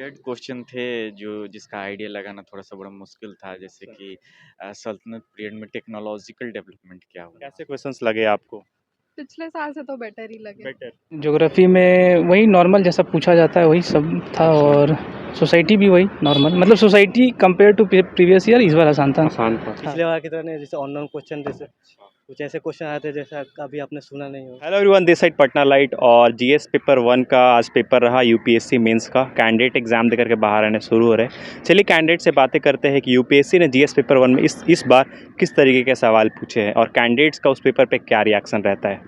Weird question थे जो जिसका आइडिया लगाना थोड़ा-सा बड़ा मुश्किल था, जैसे कि सल्तनत पीरियड में टेक्नोलॉजिकल डेवलपमेंट क्या हुआ? कैसे क्वेश्चंस लगे आपको? पिछले साल से तो बेटर ही लगे। बेटर। ज्योग्राफी में वही नॉर्मल जैसा पूछा जाता है वही सब था, और सोसाइटी भी वही नॉर्मल, मतलब society compare to previous year इस बार आसान था। पिछले बार की तरह नहीं, जैसे अननोन क्वेश्चन, जैसे कुछ ऐसे क्वेश्चन आए थे जैसा कभी आपने सुना नहीं हो। Hello everyone, this side Patna light और जीएस पेपर 1 का आज पेपर रहा यूपीएससी मेंस का। कैंडिडेट एग्जाम देकर के बाहर आने शुरू हो रहे हैं। चलिए कैंडिडेट से बातें करते हैं कि यूपीएससी ने जीएस पेपर 1 में इस बार किस तरीके के सवाल पूछे हैं और कैंडिडेट्स का उस पेपर पे क्या रिएक्शन रहता है।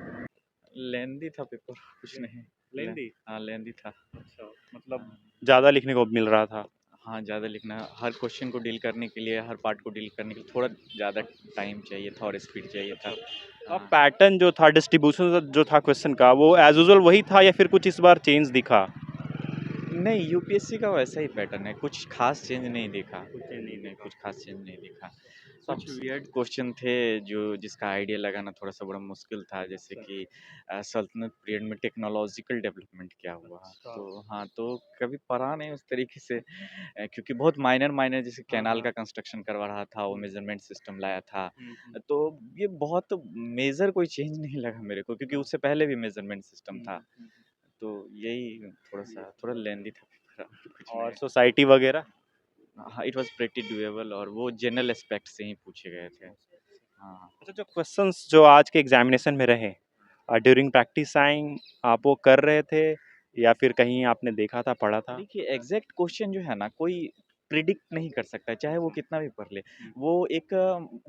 लेंदी था पेपर, कुछ नहीं। लेंदी? हाँ, लेंदी था। अच्छा, मतलब ज़्यादा लिखने को मिल रहा था। हाँ, ज़्यादा लिखना, हर क्वेश्चन को डील करने के लिए, हर पार्ट को डील करने के लिए थोड़ा ज़्यादा टाइम चाहिए था और स्पीड चाहिए था। अब पैटर्न जो था, डिस्ट्रीब्यूशन जो था क्वेश्चन का, वो एज यूजुअल वही था या फिर कुछ इस बार चेंज दिखा? नहीं, यूपीएससी का वैसा ही पैटर्न है, कुछ खास चेंज नहीं दिखा। कुछ खास चेंज नहीं दिखा। कुछ वियर्ड क्वेश्चन थे जो जिसका आइडिया लगाना थोड़ा-सा बड़ा मुश्किल था, जैसे कि सल्तनत पीरियड में टेक्नोलॉजिकल डेवलपमेंट क्या हुआ? तो हाँ, तो कभी पढ़ा नहीं उस तरीके से, क्योंकि बहुत माइनर जैसे कैनाल का कंस्ट्रक्शन करवा रहा था, वो मेज़रमेंट सिस्टम लाया था। तो ये बहुत मेजर कोई चेंज नहीं लगा मेरे को, क्योंकि उससे पहले भी मेज़रमेंट सिस्टम था। तो यही थोड़ा लेंदी था पेपर, कुछ और नहीं। सोसाइटी वगैरह? हाँ, इट वाज़ प्रीटी डूएबल और वो जनरल एस्पेक्ट से ही पूछे गए थे। हाँ। अच्छा, जो क्वेश्चंस जो आज के एग्जामिनेशन में रहे, ड्यूरिंग प्रैक्टिस आप वो कर रहे थे या फिर कहीं आपने देखा था, पढ़ा था? देखिए, एग्ज़ैक्ट क्वेश्चन जो है ना, कोई प्रिडिक्ट नहीं कर सकता है, चाहे वो कितना भी पढ़ ले। वो एक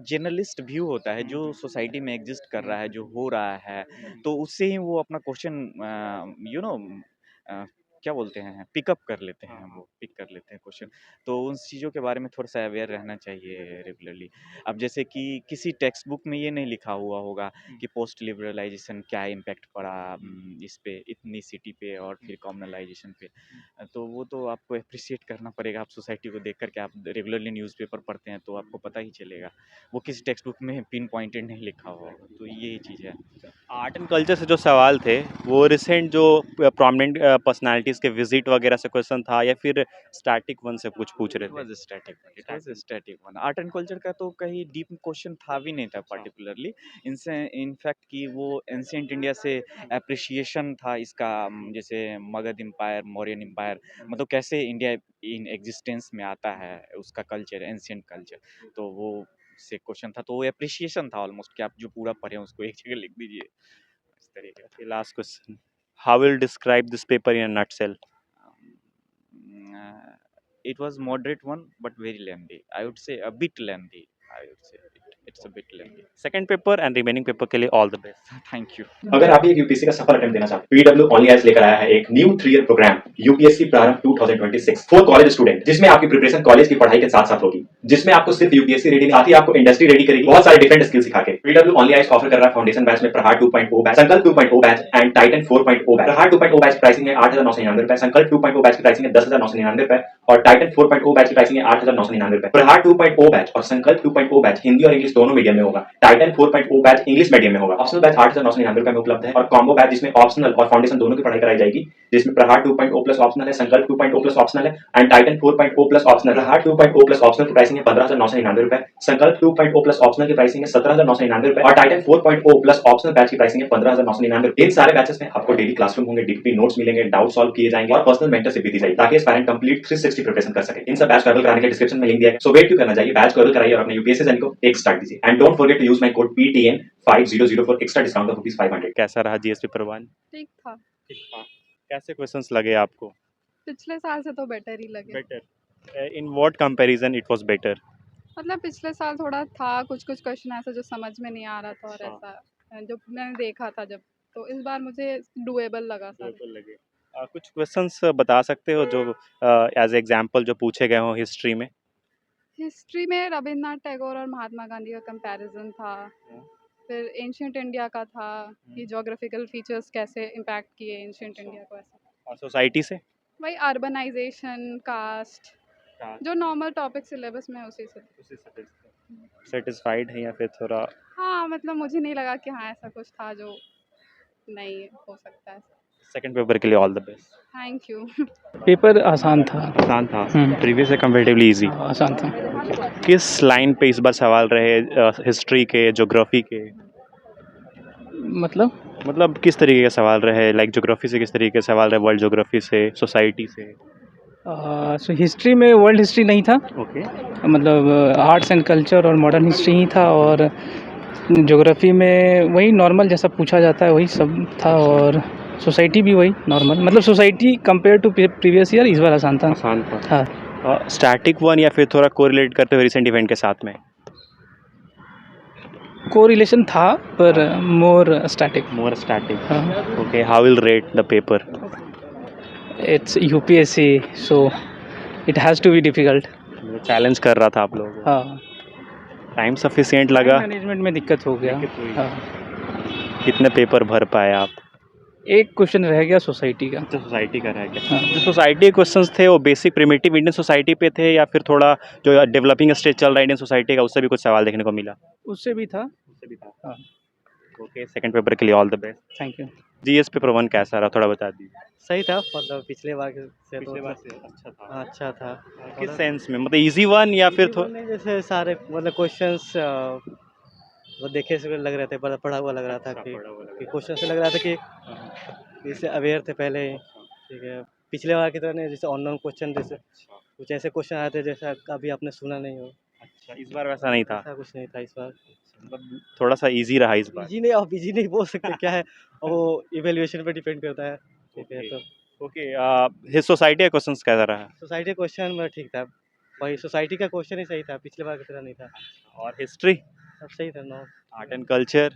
जनरलिस्ट व्यू होता है जो सोसाइटी में एग्ज़िस्ट कर रहा है, जो हो रहा है, तो उससे ही वो अपना क्वेश्चन यू नो अ, क्या बोलते हैं, पिकअप कर लेते हैं, वो पिक कर लेते हैं क्वेश्चन। तो उन चीज़ों के बारे में थोड़ा-सा अवेयर रहना चाहिए रेगुलरली। अब जैसे कि किसी टेक्स्ट बुक में ये नहीं लिखा हुआ होगा कि पोस्ट लिबरलाइज़ेशन क्या इम्पैक्ट पड़ा इस पे, इथनिसिटी पे और फिर कॉम्युनलाइज़ेशन पे। तो वो तो आपको एप्रिशिएट करना पड़ेगा, आप सोसाइटी को देख कर के, आप रेगुलरली न्यूज़पेपर पढ़ते हैं तो आपको पता ही चलेगा। वो किसी टेक्स्ट बुक में पिन पॉइंटेड नहीं लिखा हुआ होगा, तो यही चीज़ है। आर्ट एंड कल्चर से जो सवाल थे, वो रिसेंट जो प्रोमिनेंट पर्सनैलिटीज़ के विजिट वगैरह से क्वेश्चन था या फिर स्टैटिक वन से कुछ पूछ रहे इट थे? Was static one. Art and culture का तो कहीं डीप क्वेश्चन था भी नहीं था पार्टिकुलरली। इनसे इनफैक्ट कि वो एंशिएंट इंडिया से एप्रिसिएशन था इसका, जैसे मगध एम्पायर, मौर्यन एम्पायर, मतलब कैसे इंडिया इन एग्जिस्टेंस में आता है, उसका कल्चर, एंशिएंट कल्चर। तो वो से क्वेश्चन था, तो वो एप्रिसिएशन था ऑलमोस्ट, कि आप जो पूरा पढ़े उसको एक जगह लिख दीजिए, इस तरीके का। Last question, how will describe this paper in a nutshell? It was moderate one, but very lengthy. I would say a bit lengthy. I would say it's a bit lengthy. Second paper and remaining paper के लिए all the best. Thank you. अगर आप भी एक UPSC का सफल attempt देना चाहते हैं, पीडब्ल्यू ओनली आईएएस लेकर आया है एक न्यू 3 ईयर प्रोग्राम यूपीएससी प्रारंभ 2026 फॉर कॉलेज स्टूडेंट, जिसमें आपकी प्रिपरेशन कॉलेज की पढ़ाई के साथ साथ होगी, जिसमें आपको सिर्फ यूपीएससी रेडी नहीं, साथ ही आपको इंडस्ट्री रेडी करेगी, बहुत सारे डिफरेंट स्किल सिखा के। पीडब्ल्यू ओनली आईएएस ऑफर कर रहा है फाउंडेशन बैच में प्रहार 2.0 बैच, संकल्प 2.0 बैच एंड टाइटन 4.0 बैच। प्रहार 2.0 बैच की प्राइसिंग है 8,999 रुपए, संकल्प 2.0 बैच की प्राइसिंग है 10,999 रुपए और टाइटन 4.0 बैच की प्राइसिंग है 8,999 रुपए। प्रहार 2.0 बैच और संकल्प 2.0 बैच हिंदी और इंग्लिश दोनों मीडियम में होगा। टाइटन 4.0 बैच इंग्लिश मीडियम में होगा। ऑप्शनल बैच 8,999 रुपए में उपलब्ध है और कॉम्बो बैच जिसमें ऑप्शनल और फाउंडेशन दोनों की पढ़ाई कराई जाएगी, जिसमें प्रहार 2.0 प्लस ऑप्शनल है, संकल्प 2.0 प्लस ऑप्शनल है एंड टाइटन 4.0 प्लस ऑप्शनल। प्रहार 2.0 प्लस ऑप्शनल की प्राइसिंग है 15,999 रुपए, संकल्प 2.0 प्लस ऑप्शनल की प्राइसिंग है 17,999 रुपए और टाइटन 4.0 प्लस ऑप्शनल बैच की प्राइसिंग है 15,999 रुपए। इन सारे बैचेस में आपको डेली क्लासरूम होंगे, डीपीपी नोट्स मिलेंगे, डाउट सॉल्व किए जाएंगे और पर्सनल मेंटरशिप भी दी जाएगी, ताकि एस्पायरेंट कंप्लीट 360 प्रिपरेशन कर सके। इन सब बैच को कराने के डिस्क्रिप्शन में लिंक दिया है, सो वेट क्यों करना चाहिए, बैच को कराइए और अपने यूपीएससी जर्नी को एक स्टार्ट दीजिए and don't forget to use my code PTN 500 for extra discount off ₹500। कैसा रहा जीएस पेपर 1? ठीक था। ठीक था। कैसे क्वेश्चंस लगे आपको? पिछले साल से तो बेटर ही लगे। Better. In what comparison it was better? मतलब पिछले साल थोड़ा था, कुछ क्वेश्चन ऐसा जो समझ में नहीं आ रहा था और ऐसा जो मैंने देखा था जब, तो इस बार मुझे डुएबल लगा था। लगे। कुछ क्वेश्चंस बता सकते हो जो एज एग्जांपल जो पूछे गए हो हिस्ट्री में? हिस्ट्री में रविन्द्रनाथ टैगोर और महात्मा गांधी का कंपैरिजन था, फिर एंशियंट इंडिया का था कि ज्योग्राफिकल फीचर्स कैसे इम्पैक्ट किए एंशियंट इंडिया को, ऐसा। और सोसाइटी से? वही अर्बनाइजेशन, कास्ट, जो नॉर्मल टॉपिक सिलेबस में है उसी से। सेटिस्फाइड है या फिर थोड़ा? हाँ, मतलब मुझे नहीं लगा कि हाँ ऐसा कुछ था जो नहीं हो सकता है। सेकंड पेपर के लिए all the best. Thank you. Paper आसान था। आसान था, हम्म। प्रीवियस से कंपेरेटिवली इजी। आसान था। किस लाइन पे इस बार सवाल रहे, हिस्ट्री के, ज्योग्राफी के? मतलब किस तरीके के सवाल रहे, लाइक ज्योग्राफी से किस तरीके के सवाल रहे, वर्ल्ड ज्योग्राफी से, सोसाइटी से? सो हिस्ट्री में वर्ल्ड हिस्ट्री नहीं था, ओके। मतलब आर्ट्स एंड कल्चर और मॉडर्न हिस्ट्री ही था, और ज्योग्राफी में वही नॉर्मल जैसा पूछा जाता है वही सब था, और सोसाइटी भी वही नॉर्मल, मतलब society compare to previous year इस बार आसान था। आसान था। हाँ। स्टैटिक वन या फिर थोड़ा कोरिलेट करते हुए रिसेंट इवेंट के साथ में? को रिलेशन था पर मोर स्टैटिक। More static. हाँ। Okay, how will rate the paper? It's UPSC, so it has to be difficult. Challenge कर रहा था आप लोगों को? हाँ। टाइम सफिशिएंट लगा? मैनेजमेंट में दिक्कत हो गया। दिक्कत हुई। हाँ। कितने पेपर भर पाए आप? एक क्वेश्चन रह गया सोसाइटी का। जो सोसाइटी का रह गया। हाँ। जो सोसाइटी के क्वेश्चंस थे वो बेसिक प्रिमिटिव इंडियन सोसाइटी पे थे, या फिर थोड़ा जो डेवलपिंग स्टेज चल रहा है इंडियन सोसाइटी का, उससे भी कुछ सवाल देखने को मिला? उससे भी था। उससे भी था। हाँ। ओके, सेकंड पेपर के लिए all the best. Thank you. GS paper 1 कैसा रहा, थोड़ा बता दीजिए। सही था, मतलब पिछले बार से तो से अच्छा था। हाँ, अच्छा था। किस सेंस में, मतलब इजी वन या फिर Easy one नहीं, जैसे सारे मतलब क्वेश्चंस वो देखे से लग रहे थे, पढ़ा हुआ लग रहा था कि क्वेश्चन से लग रहा था कि इससे अवेयर थे पहले ही। ठीक है, पिछले बार की तरह नहीं, जैसे अननोन क्वेश्चन, जैसे कुछ ऐसे क्वेश्चन आए थे जैसा कभी आपने सुना नहीं हो। अच्छा, इस बार वैसा नहीं था, ऐसा कुछ नहीं था इस बार। मतलब थोड़ा सा इजी रहा इस बार। इजी नहीं, आप इजी नहीं बोल सकते, क्या है वो इवैल्यूएशन पे डिपेंड करता है। ठीक है, तो ओके, हिज सोसाइटी का क्वेश्चंस कैसा रहा? सोसाइटी क्वेश्चन में ठीक था, वही सोसाइटी का क्वेश्चन ही सही था, पिछले बार की तरह नहीं था। और हिस्ट्री, सब सही था, नो आर्ट एंड कल्चर?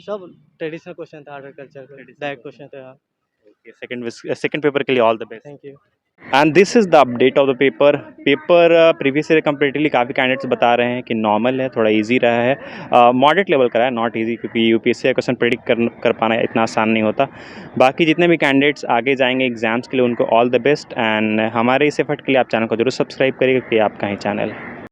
सब ट्रेडिशनल क्वेश्चन था, आर्ट कल्चर का डायरेक्ट क्वेश्चन था। ओके, सेकंड पेपर के लिए all the best. Thank you. And this is the update of the paper. Previous year comparatively काफ़ी कैंडिडेट्स बता रहे हैं कि नॉर्मल है, थोड़ा इजी रहा है, मॉडरेट लेवल का है, नॉट इजी, क्योंकि यूपीएससी का क्वेश्चन प्रेडिक्ट कर पाना इतना आसान नहीं होता। बाकी जितने भी कैंडिडेट्स आगे जाएंगे एग्जाम्स के लिए उनको ऑल द बेस्ट, एंड हमारे इस एफर्ट के लिए आप चैनल को जरूर सब्सक्राइब करिए, क्योंकि आपका ही चैनल है।